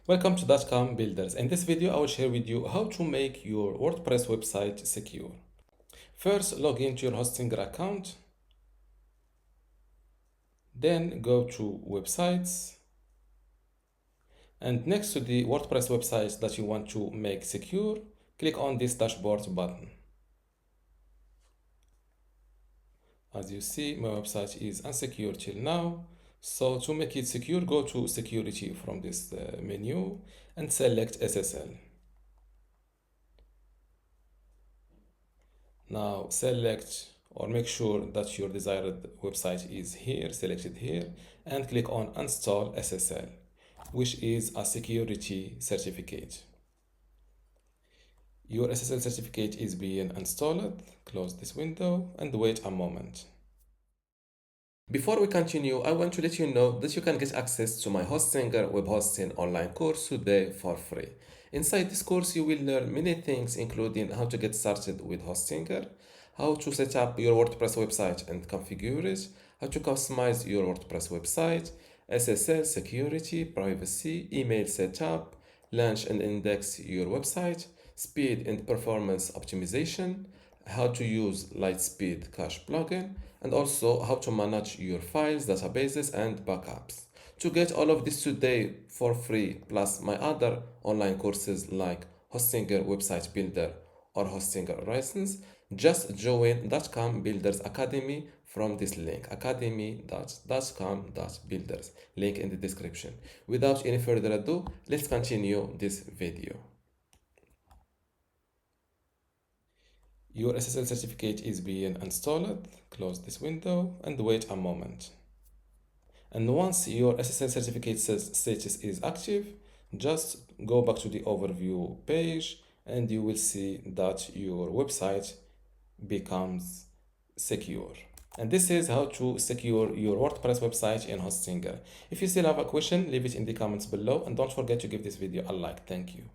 Welcome to dotcom.builders. In this video, I will share with you how to make your WordPress website secure. First, log into your Hostinger account. Then go to websites. And next to the WordPress website that you want to make secure, click on this dashboard button. As you see, my website is unsecure till now. So to make it secure, go to security from this menu and select SSL. Now select or make sure that your desired website is here, selected here, and click on install SSL, which is a security certificate. Your SSL certificate is being installed. Close this window and wait a moment. Before we continue, I want to let you know that you can get access to my Hostinger web hosting online course today for free. Inside this course, you will learn many things, including how to get started with Hostinger, how to set up your WordPress website and configure it, how to customize your WordPress website, SSL security, privacy, email setup, launch and index your website, speed and performance optimization, how to use Lightspeed Cache plugin, and also how to manage your files, databases, and backups. To get all of this today for free, plus my other online courses like Hostinger Website Builder or Hostinger License, just join dotcom Builders Academy from this link, academy.dotcom.builders, link in the description. Without any further ado, let's continue this video. Your SSL certificate is being installed. Close this window and wait a moment. And once your SSL certificate status is active, just go back to the overview page and you will see that your website becomes secure. And this is how to secure your WordPress website in Hostinger. If you still have a question, leave it in the comments below and don't forget to give this video a like. Thank you.